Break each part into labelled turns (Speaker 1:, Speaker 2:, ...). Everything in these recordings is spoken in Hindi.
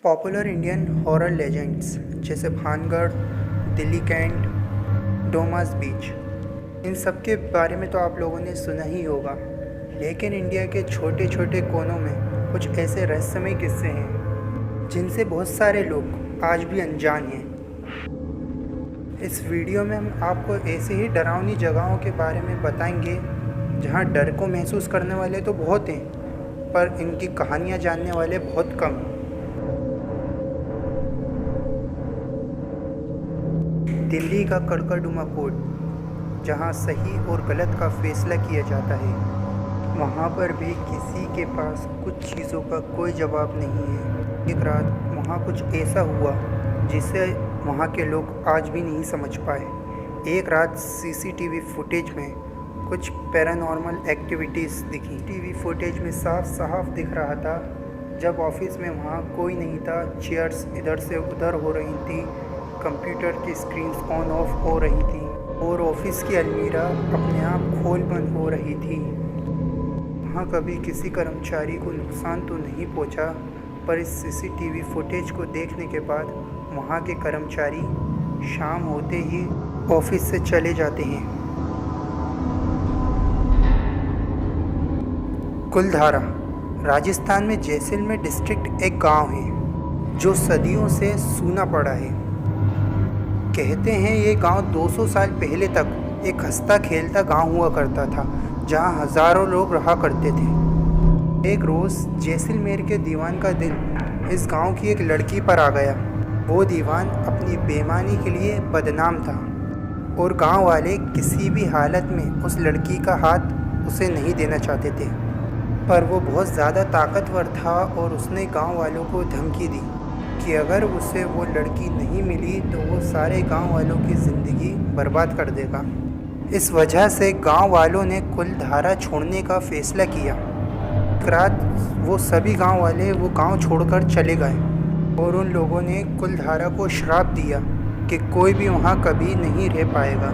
Speaker 1: पॉपुलर इंडियन हॉरर लेजेंड्स जैसे भानगढ़, दिल्ली कैंट, डोमास बीच, इन सब के बारे में तो आप लोगों ने सुना ही होगा। लेकिन इंडिया के छोटे छोटे कोनों में कुछ ऐसे रहस्यमय किस्से हैं जिनसे बहुत सारे लोग आज भी अनजान हैं। इस वीडियो में हम आपको ऐसे ही डरावनी जगहों के बारे में बताएंगे जहां डर को महसूस करने वाले तो बहुत हैं, पर इनकी कहानियां जानने वाले बहुत कम। दिल्ली का कड़कड़डुमा कोर्ट, जहां सही और गलत का फैसला किया जाता है, वहां पर भी किसी के पास कुछ चीज़ों का कोई जवाब नहीं है। एक रात वहां कुछ ऐसा हुआ जिसे वहां के लोग आज भी नहीं समझ पाए। एक रात सीसीटीवी फुटेज में कुछ पैरानॉर्मल एक्टिविटीज़ दिखी। टीवी फुटेज में साफ साफ दिख रहा था जब ऑफिस में वहाँ कोई नहीं था, चेयर्स इधर से उधर हो रही थी, कंप्यूटर की स्क्रीन्स ऑन ऑफ हो रही थी और ऑफिस की अलमीरा अपने आप खोल बंद हो रही थी। वहाँ कभी किसी कर्मचारी को नुकसान तो नहीं पहुँचा, पर इस सीसीटीवी फुटेज को देखने के बाद वहाँ के कर्मचारी शाम होते ही ऑफिस से चले जाते हैं। कुलधारा राजस्थान में जैसलमेर डिस्ट्रिक्ट एक गांव है जो सदियों से सूना पड़ा है। कहते हैं ये गांव 200 साल पहले तक एक हंसता खेलता गांव हुआ करता था जहां हजारों लोग रहा करते थे। एक रोज़ जैसलमेर के दीवान का दिन इस गांव की एक लड़की पर आ गया। वो दीवान अपनी बेईमानी के लिए बदनाम था और गांव वाले किसी भी हालत में उस लड़की का हाथ उसे नहीं देना चाहते थे, पर वो बहुत ज़्यादा ताकतवर था और उसने गांव वालों को धमकी दी कि अगर उसे वो लड़की नहीं मिली तो वो सारे गांव वालों की ज़िंदगी बर्बाद कर देगा। इस वजह से गांव वालों ने कुलधारा छोड़ने का फ़ैसला किया। एक रात वो सभी गांव वाले वो गांव छोड़कर चले गए और उन लोगों ने कुलधारा को श्राप दिया कि कोई भी वहाँ कभी नहीं रह पाएगा।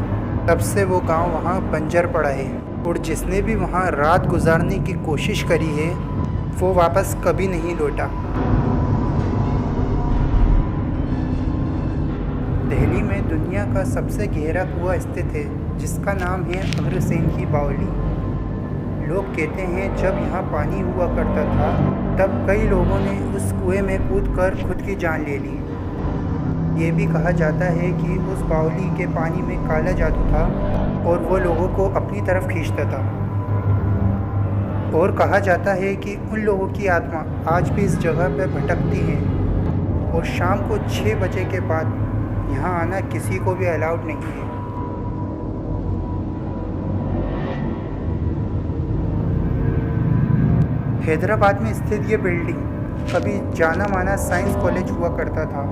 Speaker 1: तब से वो गांव वहाँ बंजर पड़ा है और जिसने भी वहाँ रात गुजारने की कोशिश करी है वो वापस कभी नहीं लौटा। दिल्ली में दुनिया का सबसे गहरा कुआं स्थित है जिसका नाम है अग्रसेन की बावली। लोग कहते हैं जब यहाँ पानी हुआ करता था तब कई लोगों ने उस कुएं में कूदकर खुद की जान ले ली। ये भी कहा जाता है कि उस बावली के पानी में काला जादू था और वो लोगों को अपनी तरफ खींचता था। और कहा जाता है कि उन लोगों की आत्मा आज भी इस जगह पर भटकती है और शाम को 6 बजे के बाद यहाँ आना किसी को भी अलाउड नहीं है। हैदराबाद में स्थित ये बिल्डिंग कभी जाना माना साइंस कॉलेज हुआ करता था,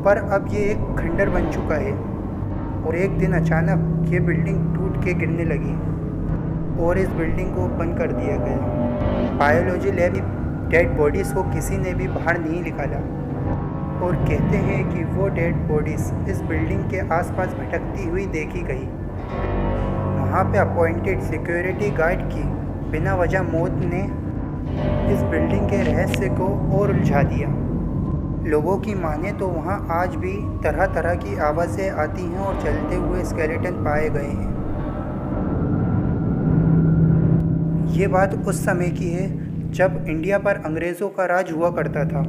Speaker 1: पर अब ये एक खंडर बन चुका है और एक दिन अचानक ये बिल्डिंग टूट के गिरने लगी और इस बिल्डिंग को बंद कर दिया गया। बायोलॉजी लैब में डेड बॉडीज़ को किसी ने भी बाहर नहीं निकाला और कहते हैं कि वो डेड बॉडीज़ इस बिल्डिंग के आसपास भटकती हुई देखी गई। वहाँ पे अपॉइंटेड सिक्योरिटी गार्ड की बिना वजह मौत ने इस बिल्डिंग के रहस्य को और उलझा दिया। लोगों की माने तो वहाँ आज भी तरह तरह की आवाज़ें आती हैं और चलते हुए स्केलेटन पाए गए हैं। ये बात उस समय की है जब इंडिया पर अंग्रेज़ों का राज हुआ करता था।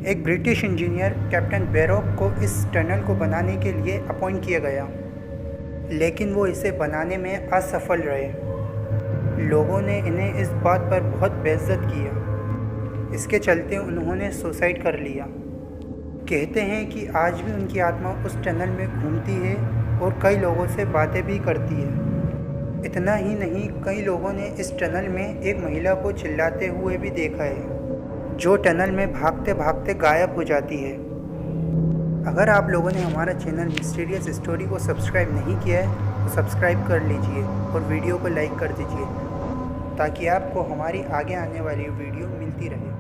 Speaker 1: एक ब्रिटिश इंजीनियर कैप्टन बैरोक को इस टनल को बनाने के लिए अपॉइंट किया गया, लेकिन वो इसे बनाने में असफल रहे। लोगों ने इन्हें इस बात पर बहुत बेइज्जत किया। इसके चलते उन्होंने सुसाइड कर लिया। कहते हैं कि आज भी उनकी आत्मा उस टनल में घूमती है और कई लोगों से बातें भी करती है। इतना ही नहीं, कई लोगों ने इस टनल में एक महिला को चिल्लाते हुए भी देखा है जो टनल में भागते भागते गायब हो जाती है। अगर आप लोगों ने हमारा चैनल मिस्टीरियस स्टोरी को सब्सक्राइब नहीं किया है तो सब्सक्राइब कर लीजिए और वीडियो को लाइक कर दीजिए ताकि आपको हमारी आगे आने वाली वीडियो मिलती रहे।